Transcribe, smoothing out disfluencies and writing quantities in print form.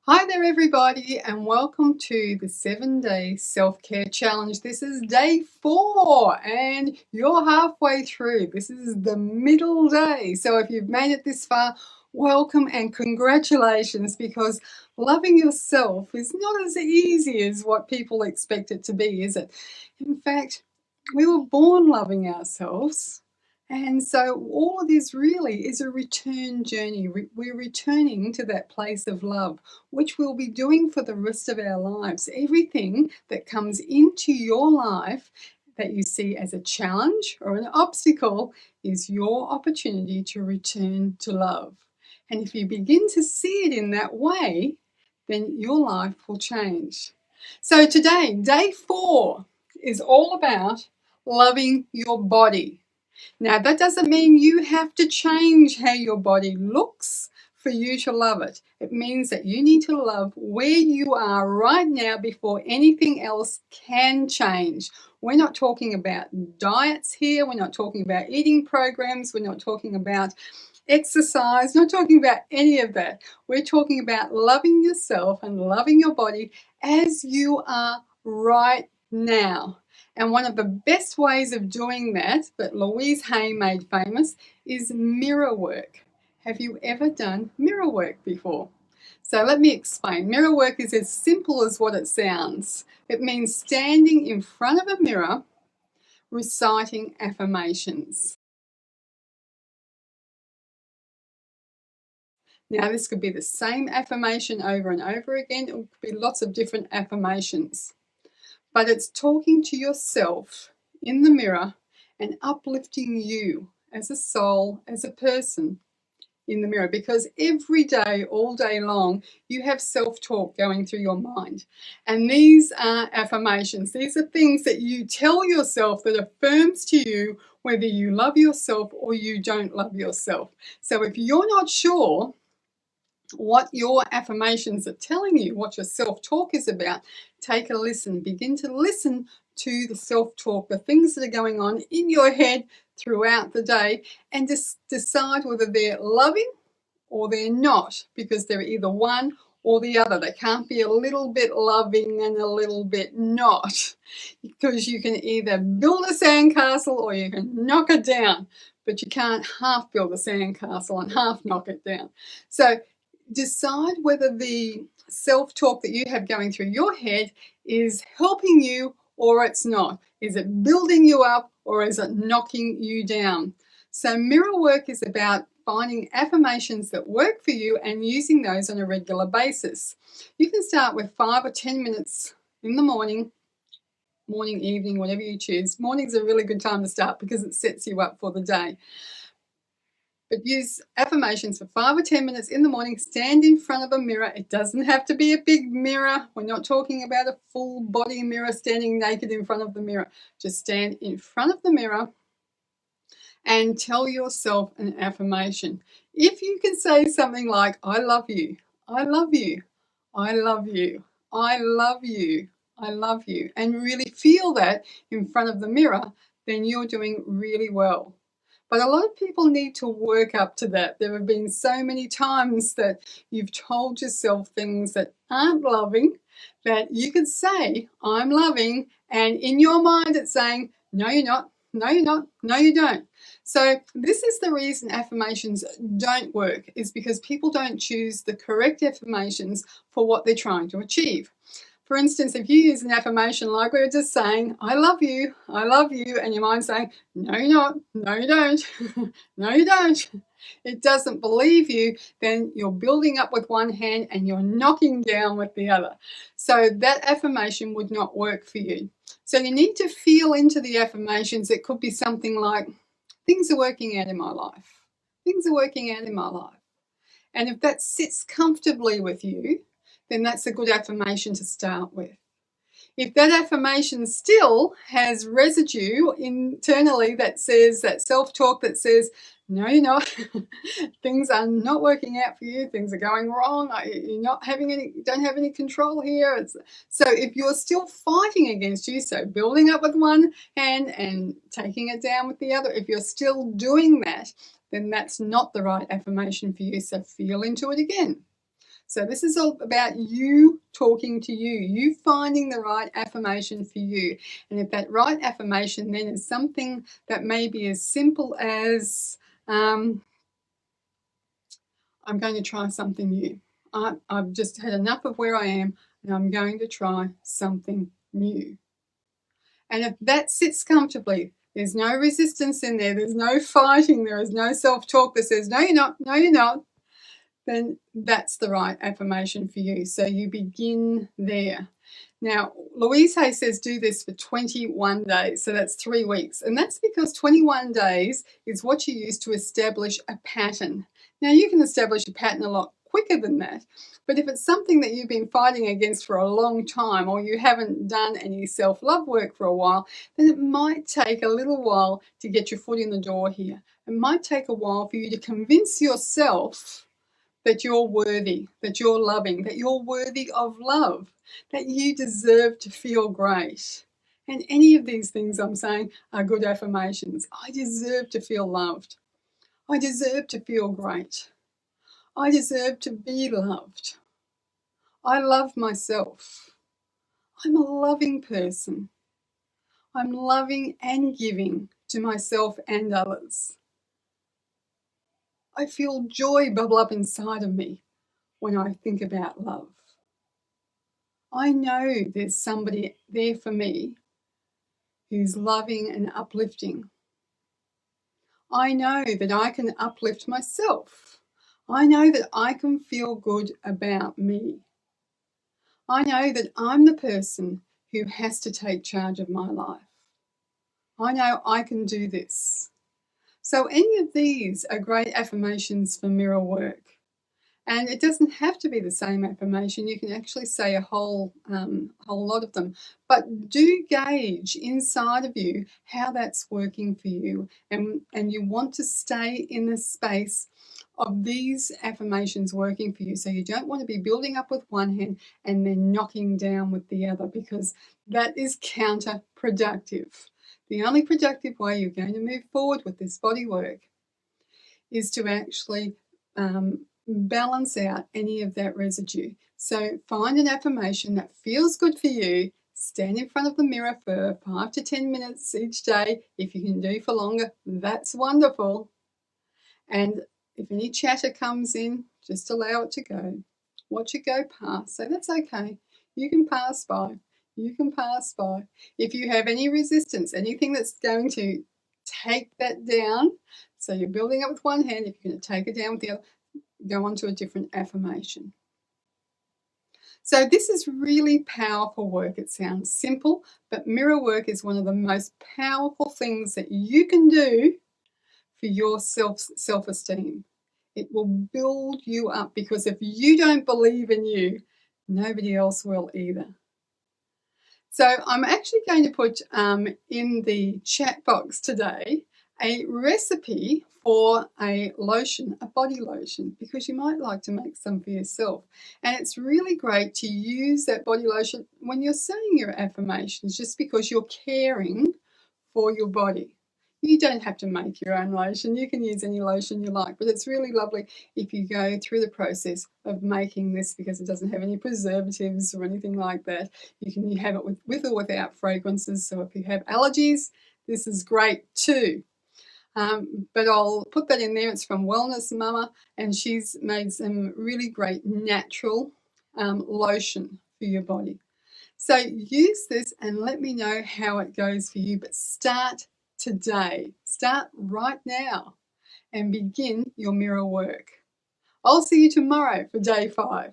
Hi there everybody and welcome to the 7-day self-care challenge. This is day 4 and you're halfway through. This is the middle day. So if you've made it this far, welcome and congratulations, because loving yourself is not as easy as what people expect it to be, is it? In fact, we were born loving ourselves. And so all of this really is a return journey. We're returning to that place of love, which we'll be doing for the rest of our lives. Everything that comes into your life that you see as a challenge or an obstacle is your opportunity to return to love. And if you begin to see it in that way, then your life will change. So today, day 4 is all about loving your body. Now, that doesn't mean you have to change how your body looks for you to love it. It means that you need to love where you are right now before anything else can change. We're not talking about diets here. We're not talking about eating programs. We're not talking about exercise. Not talking about any of that. We're talking about loving yourself and loving your body as you are right now. And one of the best ways of doing that Louise Hay made famous is mirror work. Have you ever done mirror work before? So let me explain. Mirror work is as simple as what it sounds. It means standing in front of a mirror, reciting affirmations. Now, this could be the same affirmation over and over again. It could be lots of different affirmations. But it's talking to yourself in the mirror and uplifting you as a soul, as a person in the mirror, because every day, all day long, you have self-talk going through your mind. And these are affirmations. These are things that you tell yourself that affirms to you whether you love yourself or you don't love yourself. So if you're not sure what your affirmations are telling you, what your self-talk is about, take a listen. Begin to listen to the self-talk, the things that are going on in your head throughout the day, and just decide whether they're loving or they're not, because they're either one or the other. They can't be a little bit loving and a little bit not, because you can either build a sandcastle or you can knock it down, but you can't half build a sandcastle and half knock it down. So decide whether the self-talk that you have going through your head is helping you or it's not. Is it building you up or is it knocking you down? So mirror work is about finding affirmations that work for you and using those on a regular basis. You can start with 5 or 10 minutes in the morning, evening, whatever you choose. Morning's a really good time to start because it sets you up for the day. But use affirmations for 5 or 10 minutes in the morning. Stand in front of a mirror. It doesn't have to be a big mirror. We're not talking about a full body mirror standing naked in front of the mirror. Just stand in front of the mirror and tell yourself an affirmation. If you can say something like, I love you, I love you, I love you, I love you, I love you, and really feel that in front of the mirror, then you're doing really well. But a lot of people need to work up to that. There have been so many times that you've told yourself things that aren't loving, that you could say, I'm loving, and in your mind it's saying, no, you're not, no, you're not, no, you don't. So this is the reason affirmations don't work, is because people don't choose the correct affirmations for what they're trying to achieve. For instance, if you use an affirmation like we were just saying, I love you, and your mind's saying, no, you're not, no, you don't, no, you don't, it doesn't believe you, then you're building up with one hand and you're knocking down with the other. So that affirmation would not work for you. So you need to feel into the affirmations. It could be something like, things are working out in my life. Things are working out in my life. And if that sits comfortably with you, then that's a good affirmation to start with. If that affirmation still has residue internally that says, that self-talk that says, no, you're not, things are not working out for you, things are going wrong, you're not having any, you don't have any control here. So if you're still fighting against you, so building up with one hand and taking it down with the other, if you're still doing that, then that's not the right affirmation for you, so feel into it again. So this is all about you talking to you, you finding the right affirmation for you. And if that right affirmation then is something that may be as simple as, I'm going to try something new. I've just had enough of where I am and I'm going to try something new. And if that sits comfortably, there's no resistance in there, there's no fighting, there is no self-talk that says, no, you're not, no, you're not, then that's the right affirmation for you. So you begin there. Now, Louise Hay says do this for 21 days, so that's 3 weeks. And that's because 21 days is what you use to establish a pattern. Now, you can establish a pattern a lot quicker than that, but if it's something that you've been fighting against for a long time, or you haven't done any self-love work for a while, then it might take a little while to get your foot in the door here. It might take a while for you to convince yourself that you're worthy, that you're loving, that you're worthy of love, that you deserve to feel great. And any of these things I'm saying are good affirmations. I deserve to feel loved. I deserve to feel great. I deserve to be loved. I love myself. I'm a loving person. I'm loving and giving to myself and others. I feel joy bubble up inside of me when I think about love. I know there's somebody there for me who's loving and uplifting. I know that I can uplift myself. I know that I can feel good about me. I know that I'm the person who has to take charge of my life. I know I can do this. So any of these are great affirmations for mirror work. And it doesn't have to be the same affirmation. You can actually say a whole lot of them. But do gauge inside of you how that's working for you. And you want to stay in the space of these affirmations working for you. So you don't want to be building up with one hand and then knocking down with the other, because that is counterproductive. The only productive way you're going to move forward with this body work is to actually balance out any of that residue. So find an affirmation that feels good for you. Stand in front of the mirror for 5 to 10 minutes each day. If you can do for longer, that's wonderful. And if any chatter comes in, just allow it to go. Watch it go past. So that's okay. You can pass by. You can pass by. If you have any resistance, anything that's going to take that down, so you're building up with one hand, if you're going to take it down with the other, go on to a different affirmation. So this is really powerful work. It sounds simple, but mirror work is one of the most powerful things that you can do for your self-esteem. It will build you up, because if you don't believe in you, nobody else will either. So I'm actually going to put in the chat box today a recipe for a lotion, a body lotion, because you might like to make some for yourself. And it's really great to use that body lotion when you're saying your affirmations, just because you're caring for your body. You don't have to make your own lotion. You can use any lotion you like, but it's really lovely if you go through the process of making this, because it doesn't have any preservatives or anything like that. You can have it with or without fragrances. So if you have allergies, this is great too. But I'll put that in there. It's from Wellness Mama, and she's made some really great natural lotion for your body. So use this and let me know how it goes for you. But start today. Start right now and begin your mirror work. I'll see you tomorrow for day 5.